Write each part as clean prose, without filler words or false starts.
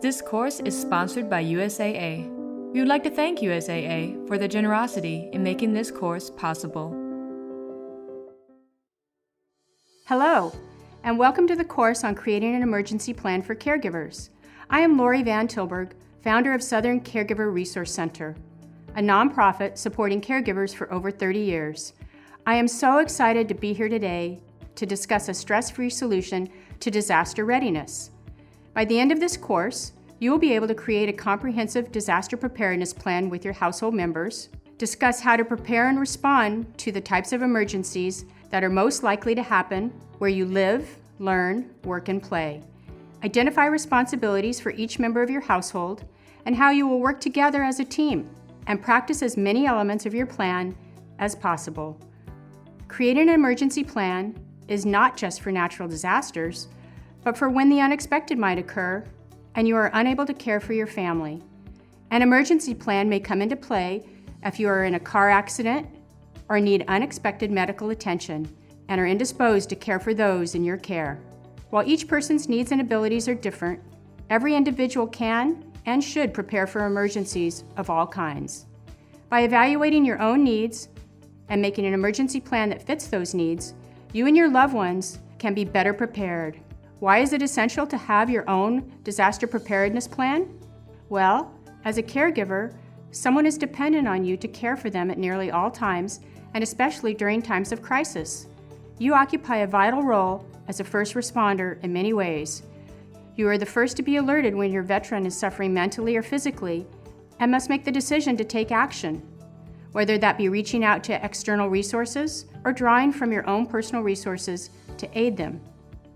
This course is sponsored by USAA. We would like to thank USAA for their generosity in making this course possible. Hello, and welcome to the course on creating an emergency plan for caregivers. I am Lori Van Tilburg, founder of Southern Caregiver Resource Center, a nonprofit supporting caregivers for over 30 years. I am so excited to be here today to discuss a stress-free solution to disaster readiness. By the end of this course, you will be able to create a comprehensive disaster preparedness plan with your household members, discuss how to prepare and respond to the types of emergencies that are most likely to happen where you live, learn, work, and play, identify responsibilities for each member of your household, and how you will work together as a team, and practice as many elements of your plan as possible. Creating an emergency plan is not just for natural disasters, but for when the unexpected might occur and you are unable to care for your family. An emergency plan may come into play if you are in a car accident or need unexpected medical attention and are indisposed to care for those in your care. While each person's needs and abilities are different, every individual can and should prepare for emergencies of all kinds. By evaluating your own needs and making an emergency plan that fits those needs, you and your loved ones can be better prepared. Why is it essential to have your own disaster preparedness plan? Well, as a caregiver, someone is dependent on you to care for them at nearly all times, and especially during times of crisis. You occupy a vital role as a first responder in many ways. You are the first to be alerted when your veteran is suffering mentally or physically and must make the decision to take action, whether that be reaching out to external resources or drawing from your own personal resources to aid them.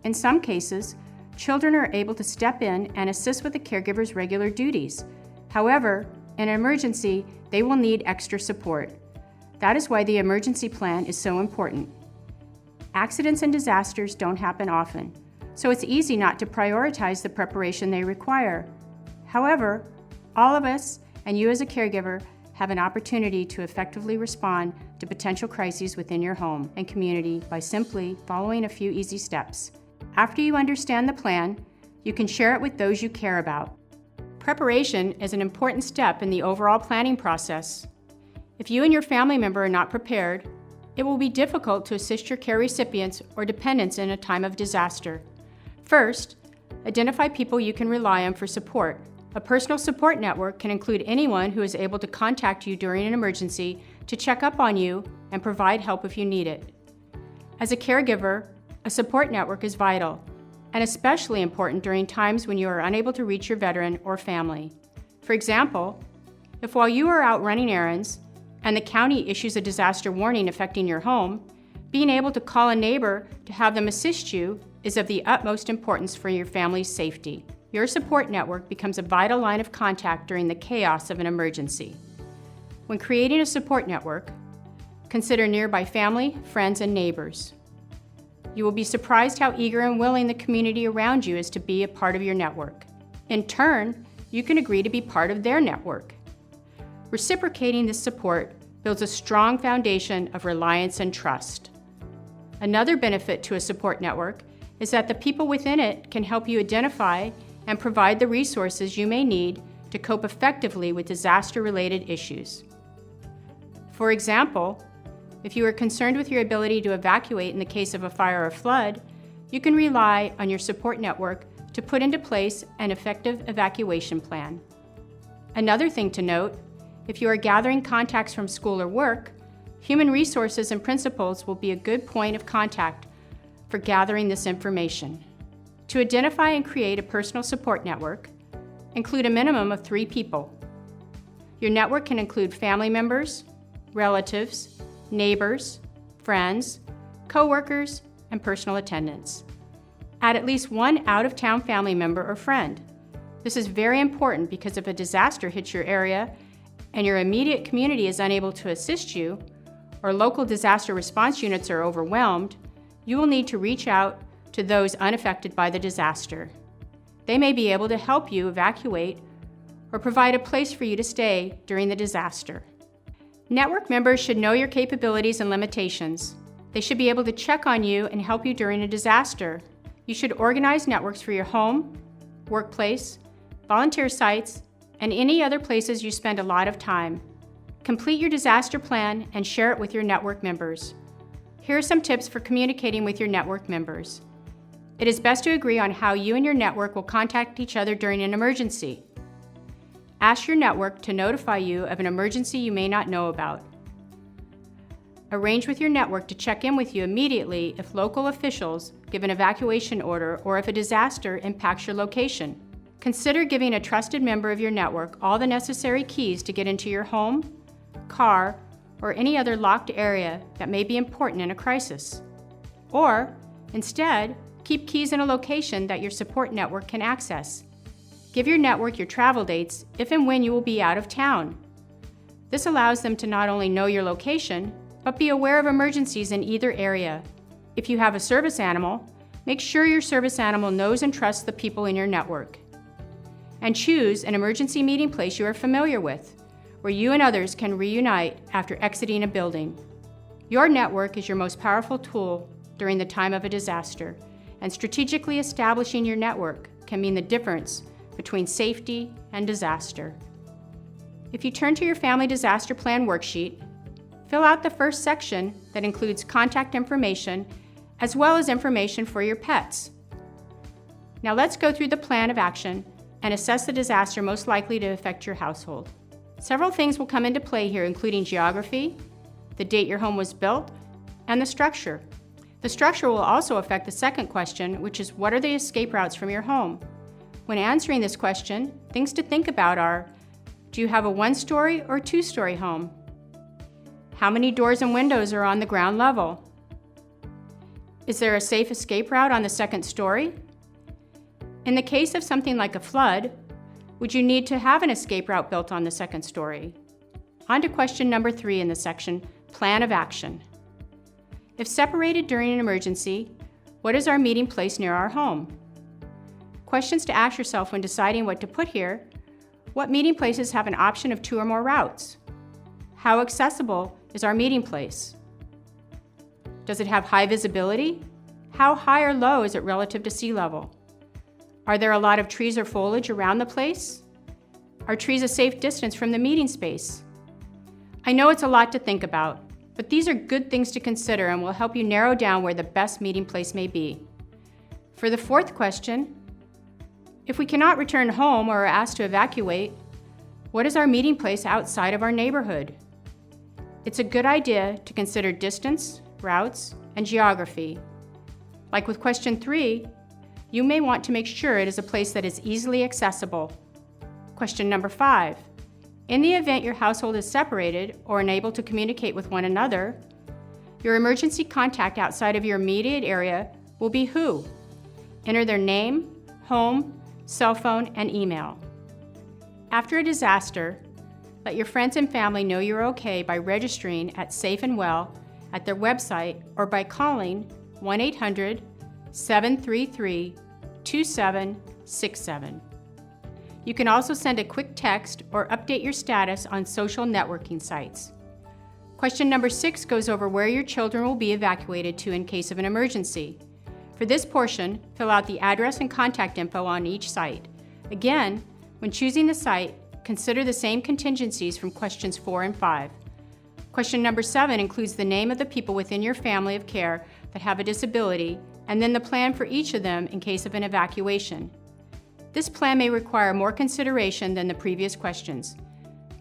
In some cases, children are able to step in and assist with the caregiver's regular duties. However, in an emergency, they will need extra support. That is why the emergency plan is so important. Accidents and disasters don't happen often, so it's easy not to prioritize the preparation they require. However, all of us, and you as a caregiver, have an opportunity to effectively respond to potential crises within your home and community by simply following a few easy steps. After you understand the plan, you can share it with those you care about. Preparation is an important step in the overall planning process. If you and your family member are not prepared, it will be difficult to assist your care recipients or dependents in a time of disaster. First, identify people you can rely on for support. A personal support network can include anyone who is able to contact you during an emergency to check up on you and provide help if you need it. As a caregiver, a support network is vital, and especially important during times when you are unable to reach your veteran or family. For example, if while you are out running errands and the county issues a disaster warning affecting your home, being able to call a neighbor to have them assist you is of the utmost importance for your family's safety. Your support network becomes a vital line of contact during the chaos of an emergency. When creating a support network, consider nearby family, friends, and neighbors. You will be surprised how eager and willing the community around you is to be a part of your network. In turn, you can agree to be part of their network. Reciprocating this support builds a strong foundation of reliance and trust. Another benefit to a support network is that the people within it can help you identify and provide the resources you may need to cope effectively with disaster-related issues. For example, if you are concerned with your ability to evacuate in the case of a fire or flood, you can rely on your support network to put into place an effective evacuation plan. Another thing to note, if you are gathering contacts from school or work, human resources and principals will be a good point of contact for gathering this information. To identify and create a personal support network, include a minimum of 3 people. Your network can include family members, relatives, neighbors, friends, co-workers, and personal attendants. Add at least one out-of-town family member or friend. This is very important because if a disaster hits your area and your immediate community is unable to assist you, or local disaster response units are overwhelmed, you will need to reach out to those unaffected by the disaster. They may be able to help you evacuate or provide a place for you to stay during the disaster. Network members should know your capabilities and limitations. They should be able to check on you and help you during a disaster. You should organize networks for your home, workplace, volunteer sites, and any other places you spend a lot of time. Complete your disaster plan and share it with your network members. Here are some tips for communicating with your network members. It is best to agree on how you and your network will contact each other during an emergency. Ask your network to notify you of an emergency you may not know about. Arrange with your network to check in with you immediately if local officials give an evacuation order or if a disaster impacts your location. Consider giving a trusted member of your network all the necessary keys to get into your home, car, or any other locked area that may be important in a crisis. Or, instead, keep keys in a location that your support network can access. Give your network your travel dates if and when you will be out of town. This allows them to not only know your location, but be aware of emergencies in either area. If you have a service animal, make sure your service animal knows and trusts the people in your network. And choose an emergency meeting place you are familiar with, where you and others can reunite after exiting a building. Your network is your most powerful tool during the time of a disaster, and strategically establishing your network can mean the difference between safety and disaster. If you turn to your family disaster plan worksheet, fill out the first section that includes contact information as well as information for your pets. Now let's go through the plan of action and assess the disaster most likely to affect your household. Several things will come into play here, including geography, the date your home was built, and the structure. The structure will also affect the second question, which is what are the escape routes from your home? When answering this question, things to think about are, do you have a one-story or two-story home? How many doors and windows are on the ground level? Is there a safe escape route on the second story? In the case of something like a flood, would you need to have an escape route built on the second story? On to question number 3 in the section, Plan of Action. If separated during an emergency, what is our meeting place near our home? Questions to ask yourself when deciding what to put here: what meeting places have an option of 2 or more routes? How accessible is our meeting place? Does it have high visibility? How high or low is it relative to sea level? Are there a lot of trees or foliage around the place? Are trees a safe distance from the meeting space? I know it's a lot to think about, but these are good things to consider and will help you narrow down where the best meeting place may be. For the fourth question, if we cannot return home or are asked to evacuate, what is our meeting place outside of our neighborhood? It's a good idea to consider distance, routes, and geography. Like with question 3, you may want to make sure it is a place that is easily accessible. Question number 5. In the event your household is separated or unable to communicate with one another, your emergency contact outside of your immediate area will be who? Enter their name, home, cell phone, and email. After a disaster, let your friends and family know you're okay by registering at Safe and Well at their website or by calling 1-800-733-2767. You can also send a quick text or update your status on social networking sites. Question number 6 goes over where your children will be evacuated to in case of an emergency. For this portion, fill out the address and contact info on each site. Again, when choosing the site, consider the same contingencies from questions 4 and 5. Question number 7 includes the name of the people within your family of care that have a disability, and then the plan for each of them in case of an evacuation. This plan may require more consideration than the previous questions.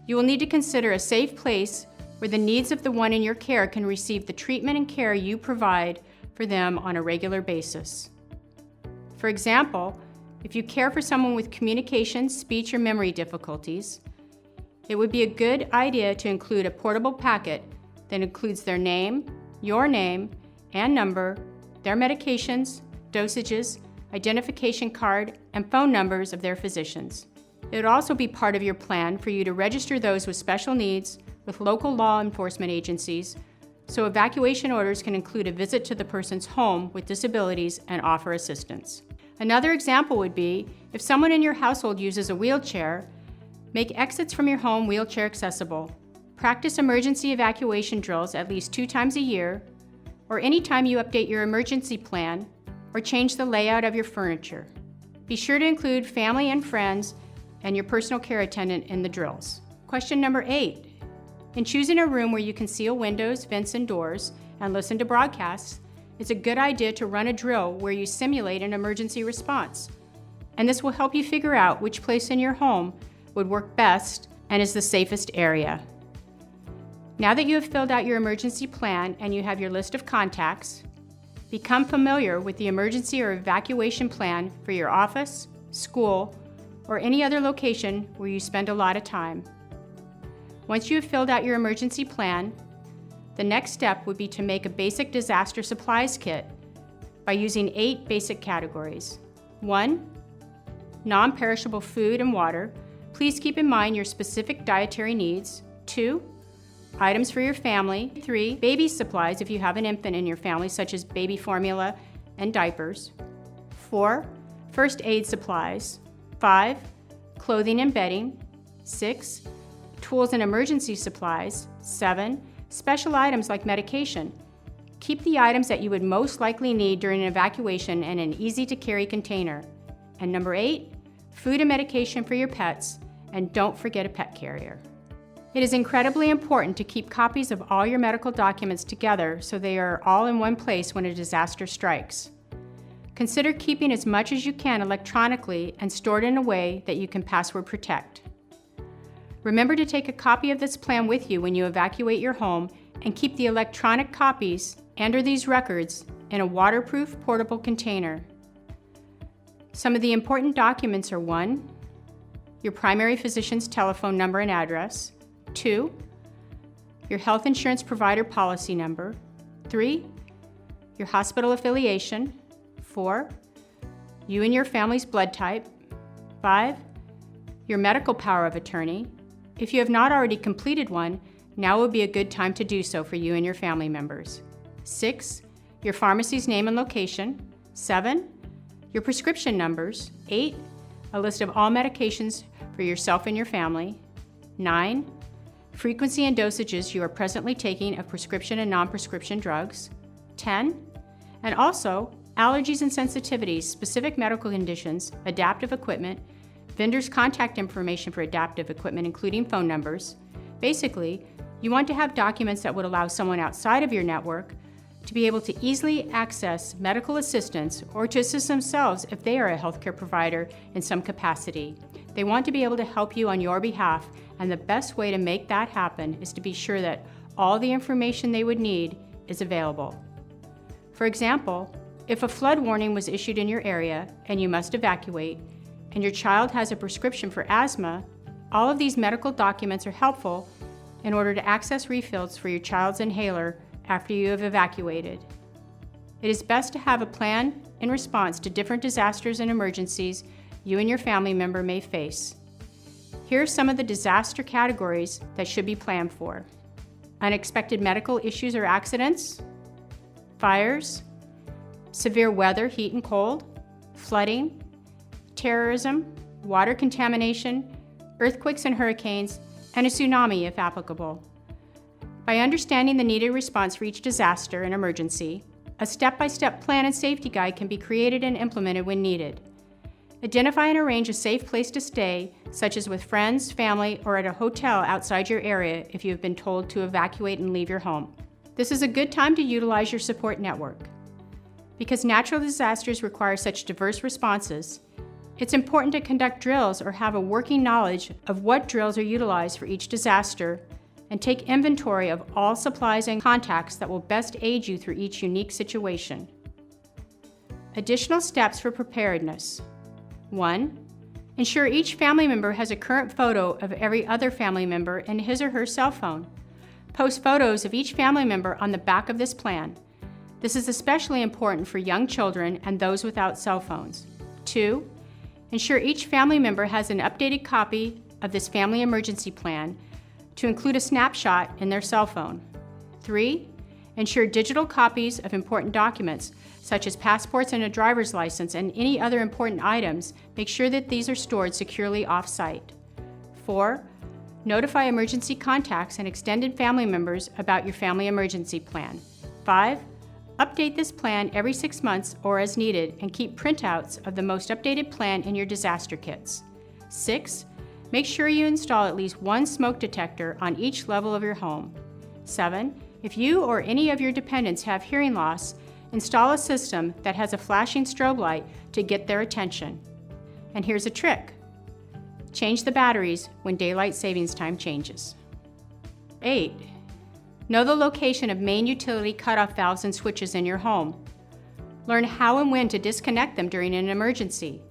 You will need to consider a safe place where the needs of the one in your care can receive the treatment and care you provide for them on a regular basis. For example, if you care for someone with communication, speech, or memory difficulties, it would be a good idea to include a portable packet that includes their name, your name, and number, their medications, dosages, identification card, and phone numbers of their physicians. It would also be part of your plan for you to register those with special needs with local law enforcement agencies, so evacuation orders can include a visit to the person's home with disabilities and offer assistance. Another example would be, if someone in your household uses a wheelchair, make exits from your home wheelchair accessible. Practice emergency evacuation drills at least 2 times a year, or anytime you update your emergency plan or change the layout of your furniture. Be sure to include family and friends and your personal care attendant in the drills. Question number 8. In choosing a room where you can seal windows, vents, and doors and listen to broadcasts, it's a good idea to run a drill where you simulate an emergency response. And this will help you figure out which place in your home would work best and is the safest area. Now that you have filled out your emergency plan and you have your list of contacts, become familiar with the emergency or evacuation plan for your office, school, or any other location where you spend a lot of time. Once you have filled out your emergency plan, the next step would be to make a basic disaster supplies kit by using 8 basic categories. 1. Non-perishable food and water. Please keep in mind your specific dietary needs. 2. Items for your family. 3. Baby supplies if you have an infant in your family, such as baby formula and diapers. 4. First aid supplies. 5. Clothing and bedding. 6. Tools and emergency supplies. 7. Special items like medication. Keep the items that you would most likely need during an evacuation in an easy-to-carry container. And number 8, food and medication for your pets, and don't forget a pet carrier. It is incredibly important to keep copies of all your medical documents together so they are all in one place when a disaster strikes. Consider keeping as much as you can electronically and stored in a way that you can password protect. Remember to take a copy of this plan with you when you evacuate your home and keep the electronic copies and/or these records in a waterproof portable container. Some of the important documents are 1. Your primary physician's telephone number and address. 2. Your health insurance provider policy number. 3. Your hospital affiliation. 4. You and your family's blood type. 5. Your medical power of attorney. If you have not already completed one, now would be a good time to do so for you and your family members. 6. Your pharmacy's name and location. 7. Your prescription numbers. 8. A list of all medications for yourself and your family. 9. Frequency and dosages you are presently taking of prescription and non-prescription drugs. 10. And also, allergies and sensitivities, specific medical conditions, adaptive equipment, vendors' contact information for adaptive equipment, including phone numbers. Basically, you want to have documents that would allow someone outside of your network to be able to easily access medical assistance or to assist themselves if they are a healthcare provider in some capacity. They want to be able to help you on your behalf, and the best way to make that happen is to be sure that all the information they would need is available. For example, if a flood warning was issued in your area and you must evacuate, and your child has a prescription for asthma, all of these medical documents are helpful in order to access refills for your child's inhaler after you have evacuated. It is best to have a plan in response to different disasters and emergencies you and your family member may face. Here are some of the disaster categories that should be planned for: unexpected medical issues or accidents, fires, severe weather, heat and cold, flooding, terrorism, water contamination, earthquakes and hurricanes, and a tsunami if applicable. By understanding the needed response for each disaster and emergency, a step-by-step plan and safety guide can be created and implemented when needed. Identify and arrange a safe place to stay, such as with friends, family, or at a hotel outside your area if you have been told to evacuate and leave your home. This is a good time to utilize your support network. Because natural disasters require such diverse responses, it's important to conduct drills or have a working knowledge of what drills are utilized for each disaster and take inventory of all supplies and contacts that will best aid you through each unique situation. Additional steps for preparedness. 1. Ensure each family member has a current photo of every other family member in his or her cell phone. Post photos of each family member on the back of this plan. This is especially important for young children and those without cell phones. 2. Ensure each family member has an updated copy of this family emergency plan to include a snapshot in their cell phone. 3. Ensure digital copies of important documents, such as passports and a driver's license and any other important items. Make sure that these are stored securely off-site. 4. Notify emergency contacts and extended family members about your family emergency plan. 5. Update this plan every 6 months or as needed and keep printouts of the most updated plan in your disaster kits. 6. Make sure you install at least one smoke detector on each level of your home. 7. If you or any of your dependents have hearing loss, install a system that has a flashing strobe light to get their attention. And here's a trick. Change the batteries when daylight savings time changes. 8. Know the location of main utility cutoff valves and switches in your home. Learn how and when to disconnect them during an emergency.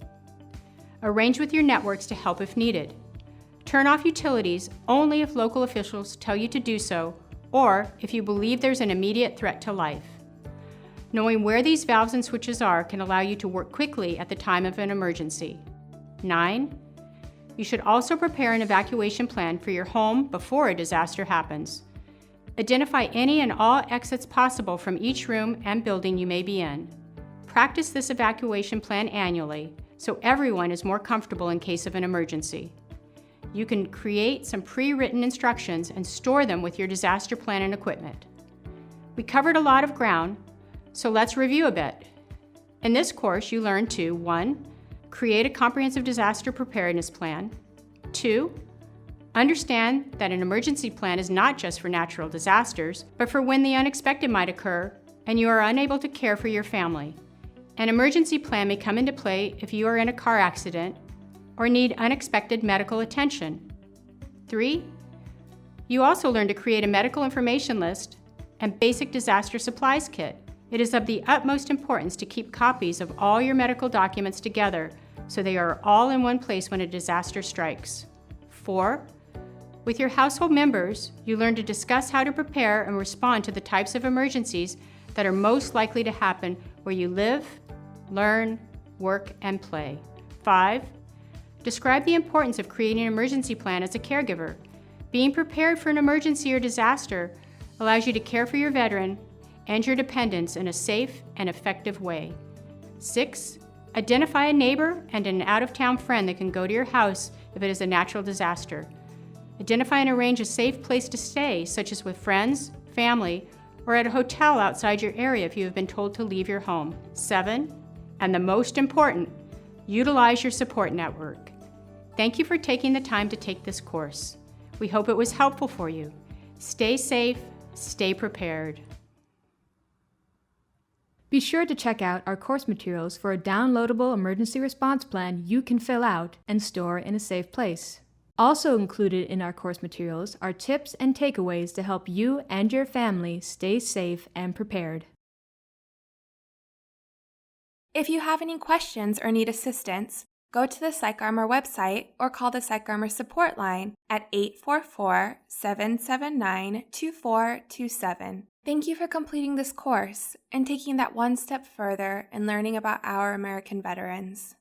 Arrange with your networks to help if needed. Turn off utilities only if local officials tell you to do so or if you believe there's an immediate threat to life. Knowing where these valves and switches are can allow you to work quickly at the time of an emergency. 9. You should also prepare an evacuation plan for your home before a disaster happens. Identify any and all exits possible from each room and building you may be in. Practice this evacuation plan annually so everyone is more comfortable in case of an emergency. You can create some pre-written instructions and store them with your disaster plan and equipment. We covered a lot of ground, so let's review a bit. In this course, you learn to 1. Create a comprehensive disaster preparedness plan. 2. Understand that an emergency plan is not just for natural disasters, but for when the unexpected might occur and you are unable to care for your family. An emergency plan may come into play if you are in a car accident or need unexpected medical attention. 3. You also learn to create a medical information list and basic disaster supplies kit. It is of the utmost importance to keep copies of all your medical documents together so they are all in one place when a disaster strikes. 4. With your household members, you learn to discuss how to prepare and respond to the types of emergencies that are most likely to happen where you live, learn, work, and play. 5. Describe the importance of creating an emergency plan as a caregiver. Being prepared for an emergency or disaster allows you to care for your veteran and your dependents in a safe and effective way. 6. Identify a neighbor and an out-of-town friend that can go to your house if it is a natural disaster. Identify and arrange a safe place to stay, such as with friends, family, or at a hotel outside your area if you have been told to leave your home. 7. And the most important, utilize your support network. Thank you for taking the time to take this course. We hope it was helpful for you. Stay safe, stay prepared. Be sure to check out our course materials for a downloadable emergency response plan you can fill out and store in a safe place. Also included in our course materials are tips and takeaways to help you and your family stay safe and prepared. If you have any questions or need assistance, go to the PsychArmor website or call the PsychArmor support line at 844-779-2427. Thank you for completing this course and taking that one step further in learning about our American veterans.